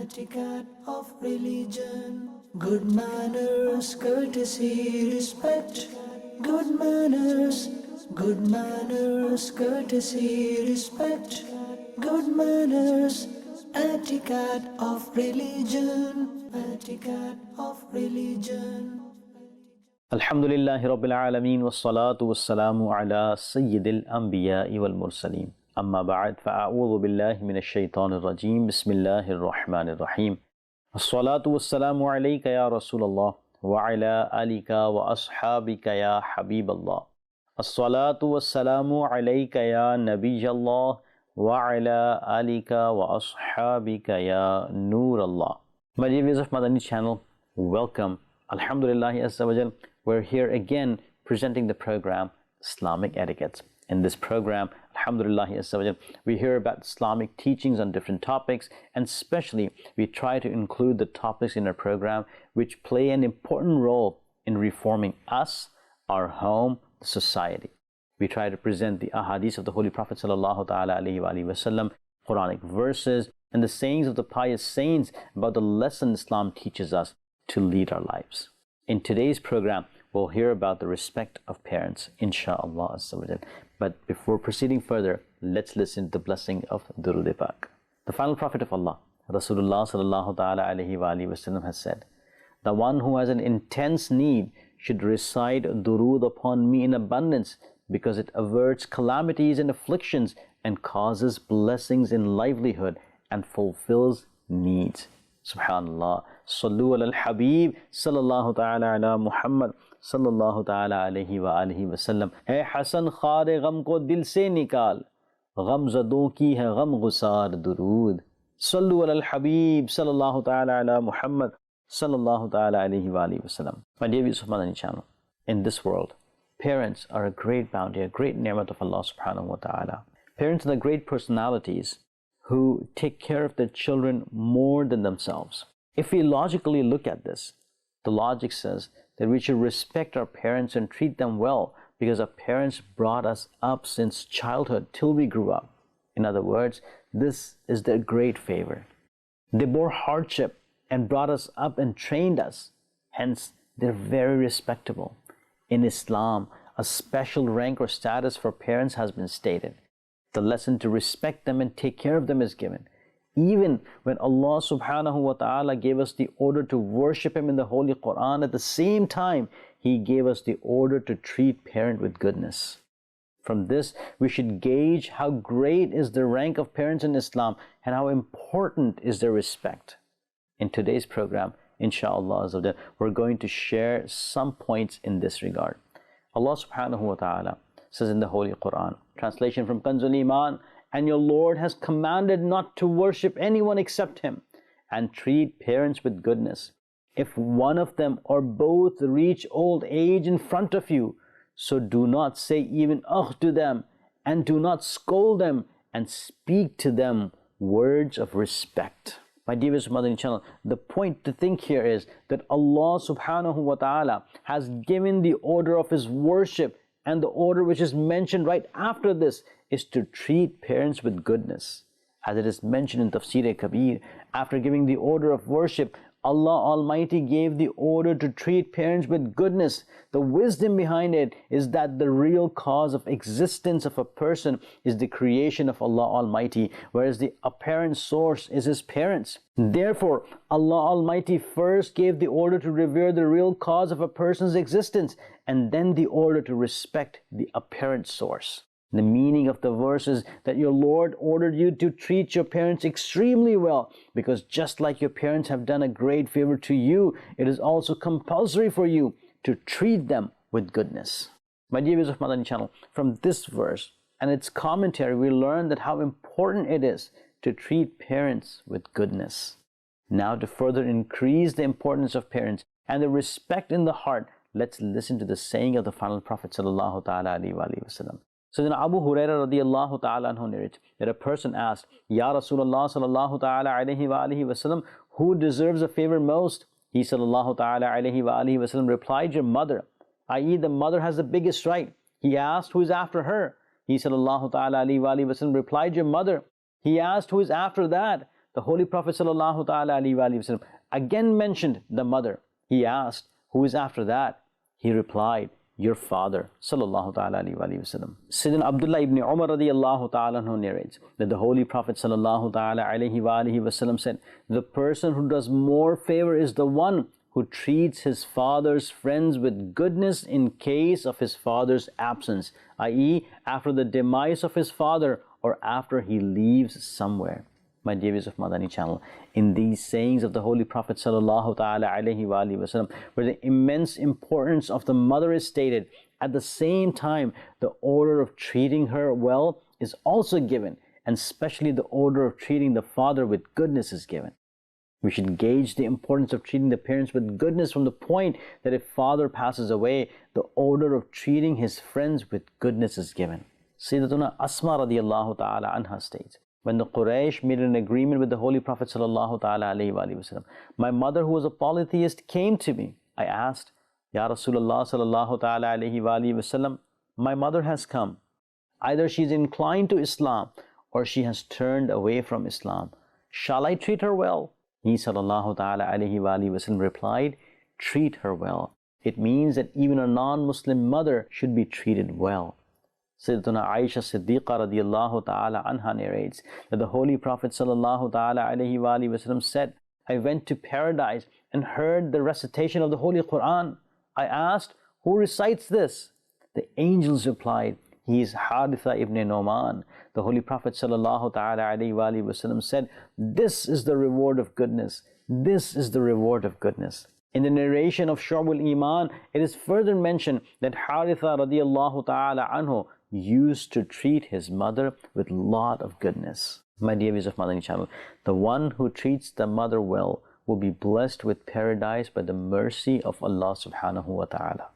etiquette of religion. Good manners, courtesy, respect. Good manners, courtesy, respect. Good manners, etiquette of religion. Etiquette of religion. Alhamdulillahi Rabbil Alameen wassalatu wassalamu ala Sayyidil Anbiya'i wal Mursaleen. Amma ba'd, fa'a'udhu billahi minash shaitanir rajim. Bismillahir Rahmanir Rahim. Assalatu wassalamu alayka ya Rasulallah wa ala alika wa ashabika ya Habiballah. Assalatu wassalamu alayka ya Nabiyallah wa ala alika wa ashabika ya Nurallah. My dear viewers of Madani Channel, welcome. Alhamdulillah Azza wa Jal. We're here again presenting the program Islamic Etiquette. In this program, Alhamdulillah Azza wa Jal, we hear about Islamic teachings on different topics, and especially we try to include the topics in our program which play an important role in reforming us, our home, the society. We try to present the ahadith of the Holy Prophet sallallahu ta'ala alayhi wa sallam, Quranic verses, and the sayings of the pious saints about the lesson Islam teaches us to lead our lives. In today's program, we'll hear about the respect of parents, insha'Allah Azza wa Jal. But before proceeding further, let's listen to the blessing of Durood Pak. The final Prophet of Allah, Rasulullah sallallahu ta'ala alayhi wa sallam, has said, "The one who has an intense need should recite durood upon me in abundance, because it averts calamities and afflictions and causes blessings in livelihood and fulfills needs." Subhanallah. Sallu ala al-Habib sallallahu ta'ala ala Muhammad sallallahu ta'ala alayhi wa alihi wa sallam. Hai Hasan khare gham ko dil se nikal, gham zadon ki hai gham gusar durood. Sallu ala al-Habib sallallahu ta'ala ala Muhammad sallallahu ta'ala alayhi wa alihi wa sallam. My dear viewers of Madani Channel, in this world, parents are a great bounty, a great ni'mat of Allah subhanahu wa ta'ala. Parents are the great personalities who take care of their children more than themselves. If we logically look at this, the logic says that we should respect our parents and treat them well because our parents brought us up since childhood till we grew up. In other words, this is their great favor. They bore hardship and brought us up and trained us. Hence, they're very respectable. In Islam, a special rank or status for parents has been stated. The lesson to respect them and take care of them is given. Even when Allah subhanahu wa ta'ala gave us the order to worship Him in the Holy Quran, at the same time, He gave us the order to treat parent with goodness. From this, we should gauge how great is the rank of parents in Islam and how important is their respect. In today's program, insha'Allah, we're going to share some points in this regard. Allah subhanahu wa ta'ala says in the Holy Quran, translation from Kanzul Iman, "And your Lord has commanded not to worship anyone except Him, and treat parents with goodness. If one of them or both reach old age in front of you, so do not say even to them, and do not scold them, and speak to them words of respect." My dear Madani Channel, the point to think here is that Allah subhanahu wa ta'ala has given the order of His worship, and the order which is mentioned right after this is to treat parents with goodness. As it is mentioned in Tafsir Kabir, after giving the order of worship, Allah Almighty gave the order to treat parents with goodness. The wisdom behind it is that the real cause of existence of a person is the creation of Allah Almighty, whereas the apparent source is his parents. Therefore, Allah Almighty first gave the order to revere the real cause of a person's existence, and then the order to respect the apparent source. The meaning of the verse is that your Lord ordered you to treat your parents extremely well, because just like your parents have done a great favor to you, it is also compulsory for you to treat them with goodness. My dear viewers of Madani Channel, from this verse and its commentary, we learn that how important it is to treat parents with goodness. Now, to further increase the importance of parents and the respect in the heart, let's listen to the saying of the final Prophet sallallahu ta'ala alayhi wa sallam. So then Abu Hurairah radiallahu ta'ala anhu narrates that a person asked, "Ya Rasulullah sallallahu ta'ala alayhi wa sallam, who deserves a favor most?" He sallallahu ta'ala alayhi wa sallam replied, "Your mother," i.e. the mother has the biggest right. He asked, "Who is after her?" He sallallahu ta'ala alayhi wa sallam replied, "Your mother." He asked, "Who is after that?" The the Holy Prophet sallallahu ta'ala alaihi wasallam again mentioned the mother. He asked, who is after that? He replied, your father, sallallahu ta'ala alaihi wasallam. Sayyidina Abdullah ibn Umar radiyallahu ta'ala anhu narrates that the Holy Prophet sallallahu ta'ala alaihi wasallam said, the person who does more favor is the one who treats his father's friends with goodness in case of his father's absence, i.e., after the demise of his father or after he leaves somewhere. My dear viewers of Madani Channel, in these sayings of the Holy Prophet sallallahu ta'ala alaihi wasallam, where the immense importance of the mother is stated, at the same time, the order of treating her well is also given, and especially the order of treating the father with goodness is given. We should gauge the importance of treating the parents with goodness from the point that if father passes away, the order of treating his friends with goodness is given. Sayyidatuna Asma radiyallahu ta'ala anha states, when the Quraysh made an agreement with the Holy Prophet sallallahu ta'ala alayhi wa sallam, my mother, who was a polytheist, came to me. I asked, Ya Rasulullah sallallahu ta'ala alayhi wa sallam, my mother has come. Either she is inclined to Islam or she has turned away from Islam. Shall I treat her well? He sallallahu ta'ala alayhi wa sallam replied, treat her well. It means that even a non-Muslim mother should be treated well. Sayyidatuna Aisha Siddiqa radiyallahu ta'ala anha narrates that the Holy Prophet sallallahu ta'ala alayhi wa sallam said, I went to paradise and heard the recitation of the Holy Quran. I asked, who recites this? The angels replied, he is Haritha ibn Nu'man. The Holy Prophet sallallahu ta'ala alayhi wa sallam said, this is the reward of goodness. This is the reward of goodness. In the narration of Shu'abul Iman, it is further mentioned that Haritha radiyallahu ta'ala anhu used to treat his mother with lot of goodness. My dear viewers of Madani Channel, the one who treats the mother well will be blessed with paradise by the mercy of Allah subhanahu wa ta'ala.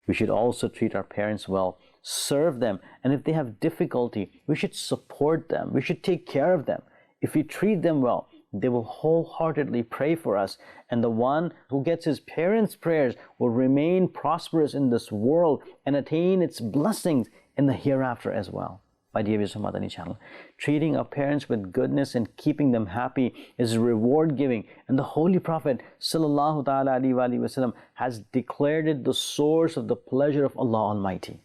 We should also treat our parents well, serve them, and if they have difficulty, we should support them, we should take care of them. If we treat them well, they will wholeheartedly pray for us, and the one who gets his parents' prayers will remain prosperous in this world and attain its blessings in the hereafter as well. My dear viewers of Madani Channel, treating our parents with goodness and keeping them happy is reward giving, and the Holy Prophet sallallahu ta'ala alaihi wa sallam has declared it the source of the pleasure of Allah Almighty.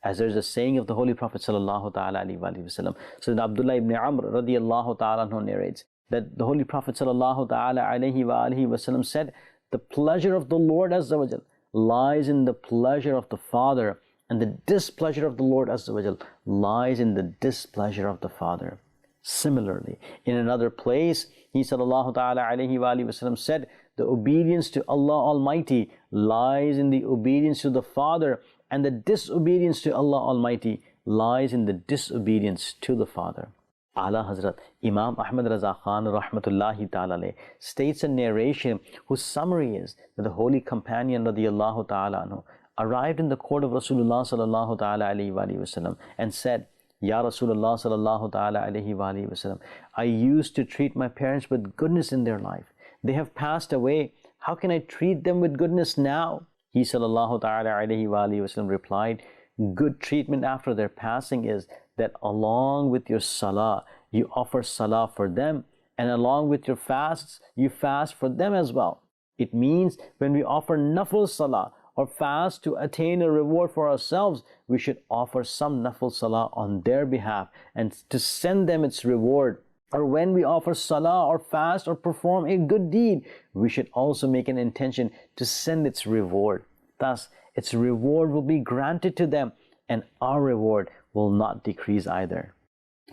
As there is a saying of the Holy Prophet sallallahu ta'ala alaihi wa sallam, so Abdullah ibn Amr radiyallahu ta'ala anhu narrates that the Holy Prophet sallallahu ta'ala alaihi wa sallam said, the pleasure of the Lord Azza wa Jal lies in the pleasure of the father, and the displeasure of the Lord Azza wa Jal lies in the displeasure of the father. Similarly, in another place, he sallallahu ta'ala alayhi wa sallam said, the obedience to Allah Almighty lies in the obedience to the father, and the disobedience to Allah Almighty lies in the disobedience to the father. Ala Hazrat Imam Ahmad Raza Khan rahmatullahi ta'ala states a narration whose summary is that the holy companion radiyallahu ta'ala anhu arrived in the court of Rasulullah sallallahu ta'ala alayhi wa sallam and said, Ya Rasulullah sallallahu ta'ala alayhi wa sallam, I used to treat my parents with goodness in their life. They have passed away. How can I treat them with goodness now? He sallallahu ta'ala alayhi wa sallam replied, good treatment after their passing is that along with your salah, you offer salah for them, and along with your fasts, you fast for them as well. It means when we offer nafil salah or fast to attain a reward for ourselves, we should offer some nafil salah on their behalf and to send them its reward. Or when we offer salah or fast or perform a good deed, we should also make an intention to send its reward. Thus, its reward will be granted to them, and our reward will not decrease either.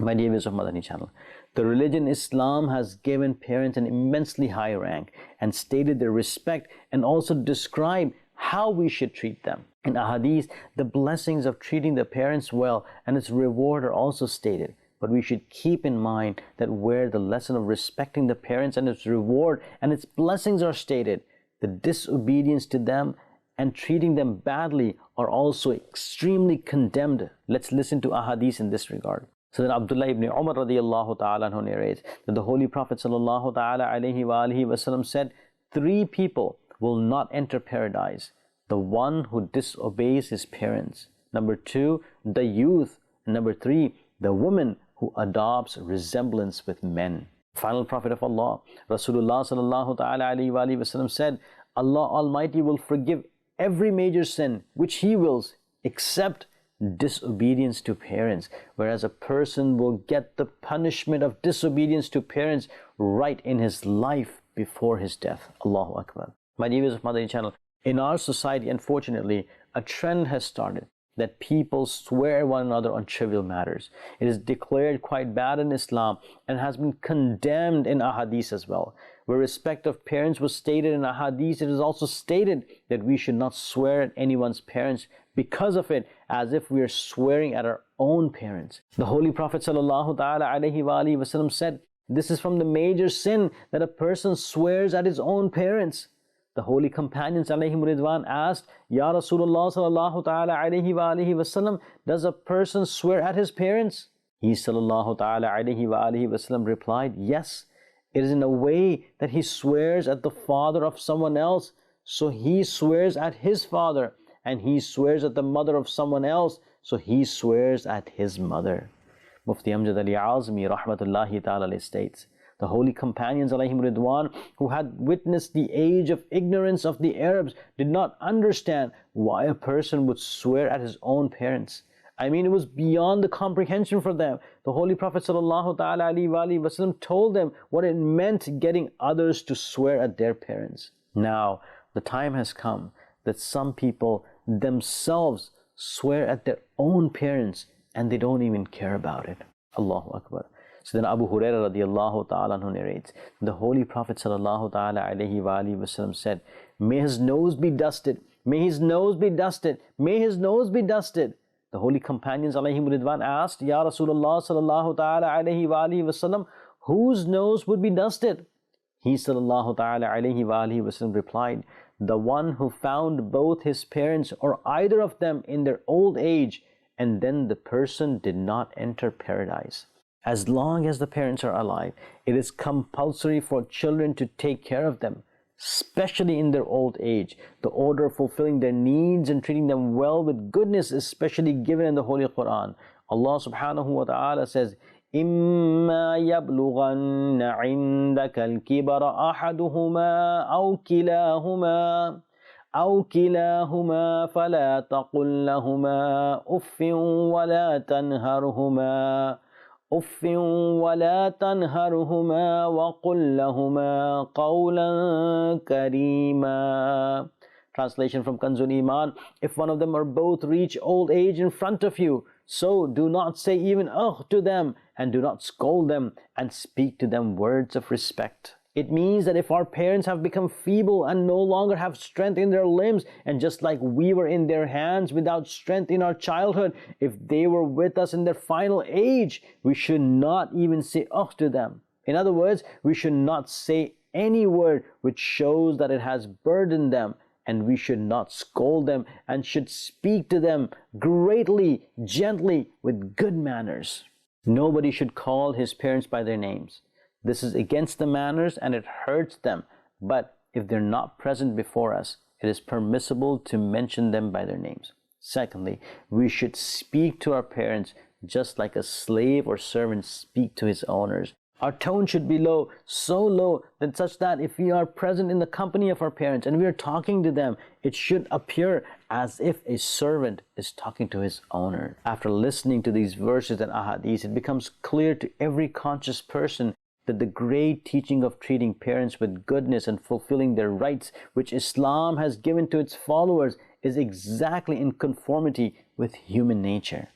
My dear viewers of Madani Channel, the religion Islam has given parents an immensely high rank and stated their respect and also described how we should treat them. In ahadith, the blessings of treating the parents well and its reward are also stated. But we should keep in mind that where the lesson of respecting the parents and its reward and its blessings are stated, the disobedience to them and treating them badly are also extremely condemned. Let's listen to ahadith in this regard. So then Abdullah ibn Umar radiyallahu ta'ala anhu narrates that the Holy Prophet sallallahu ta'ala alayhi wa sallam said, 3 people will not enter paradise. The one who disobeys his parents. Number 2, the youth. And number 3, the woman who adopts resemblance with men. Final Prophet of Allah, Rasulullah sallallahu ta'ala alayhi wa sallam said, Allah Almighty will forgive every major sin which He wills except disobedience to parents, whereas a person will get the punishment of disobedience to parents right in his life before his death. Allahu Akbar. My dear viewers of Madani Channel, in our society, unfortunately, a trend has started that people swear at one another on trivial matters. It is declared quite bad in Islam and has been condemned in ahadith as well. Where respect of parents was stated in ahadith, it is also stated that we should not swear at anyone's parents because of it, as if we are swearing at our own parents. The Holy Prophet sallallahu ta'ala alayhi wa alihi wasallam said, this is from the major sin that a person swears at his own parents. The holy companions alayhim ridwan asked, Ya Rasulullah sallallahu ta'ala alayhi wa alihi wasallam, does a person swear at his parents? He sallallahu ta'ala alayhi wa alihi wasallam replied, yes. It is in a way that he swears at the father of someone else, so he swears at his father, and he swears at the mother of someone else, so he swears at his mother. Mufti Amjad Ali Azmi rahmatullahi ta'ala states, the holy companions alayhim ridwan, who had witnessed the age of ignorance of the Arabs, did not understand why a person would swear at his own parents. I mean, it was beyond the comprehension for them. The Holy Prophet sallallahu ta'ala alayhi wa sallam told them what it meant getting others to swear at their parents. Now, the time has come that some people themselves swear at their own parents and they don't even care about it. Allahu Akbar. So then Abu Hurairah radiallahu ta'ala anhu narrates, the Holy Prophet sallallahu ta'ala alayhi wa sallam said, may his nose be dusted, may his nose be dusted, may his nose be dusted. The holy companions alayhim ridwan asked, Ya Rasulullah sallallahu ta'ala alayhi wa sallam, whose nose would be dusted? He sallallahu ta'ala alayhi wa sallam replied, the one who found both his parents or either of them in their old age, and then the person did not enter paradise. As long as the parents are alive, it is compulsory for children to take care of them, especially in their old age. The order of fulfilling their needs and treating them well with goodness is especially given in the Holy Quran. Allah subhanahu wa ta'ala says, إِمَّا يَبْلُغَنَّ عِنْدَكَ الْكِبَرَ أَحَدُهُمَا أَوْ كِلَاهُمَا فَلَا تَقُلْ لَهُمَا أُفٍّ وَلَا تَنْهَرْهُمَا وَقُلْ لَهُمَا قَوْلًا كَرِيمًا. Translation from Kanzul Iman, if one of them or both reach old age in front of you, so do not say even to them, and do not scold them, and speak to them words of respect. It means that if our parents have become feeble and no longer have strength in their limbs, and just like we were in their hands without strength in our childhood, if they were with us in their final age, we should not even say to them. In other words, we should not say any word which shows that it has burdened them, and we should not scold them, and should speak to them greatly, gently, with good manners. Nobody should call his parents by their names. This is against the manners and it hurts them, but if they're not present before us, it is permissible to mention them by their names. Secondly, we should speak to our parents just like a slave or servant speak to his owners. Our tone should be low, so low that such that if we are present in the company of our parents and we are talking to them, it should appear as if a servant is talking to his owner. After listening to these verses and ahadith, it becomes clear to every conscious person that the great teaching of treating parents with goodness and fulfilling their rights, which Islam has given to its followers, is exactly in conformity with human nature.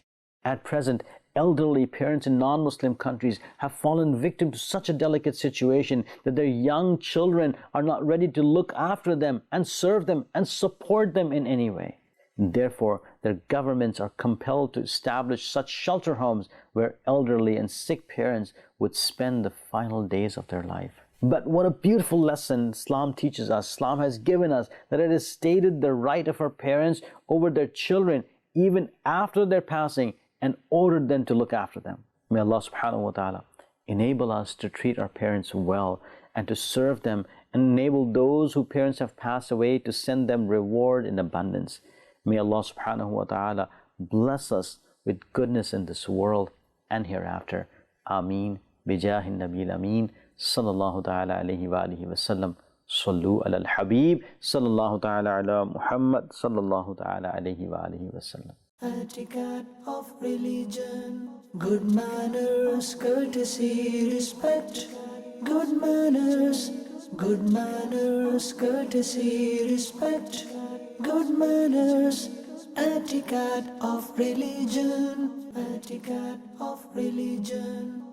At present, elderly parents in non-Muslim countries have fallen victim to such a delicate situation that their young children are not ready to look after them and serve them and support them in any way. Therefore, their governments are compelled to establish such shelter homes where elderly and sick parents would spend the final days of their life. But what a beautiful lesson Islam teaches us. Islam has given us that it is stated the right of our parents over their children even after their passing, and ordered them to look after them. May Allah subhanahu wa ta'ala enable us to treat our parents well and to serve them, and enable those whose parents have passed away to send them reward in abundance. May Allah subhanahu wa ta'ala bless us with goodness in this world and hereafter. Ameen. Bijahin Nabil Ameen. sallallahu ta'ala alayhi wa alihi wa sallam. Sallu ala al-Habib sallallahu ta'ala ala Muhammad sallallahu ta'ala alayhi wa alihi wa sallam. Etiquette of religion, good manners, courtesy, respect, good manners, courtesy, respect, good manners, etiquette of religion, etiquette of religion.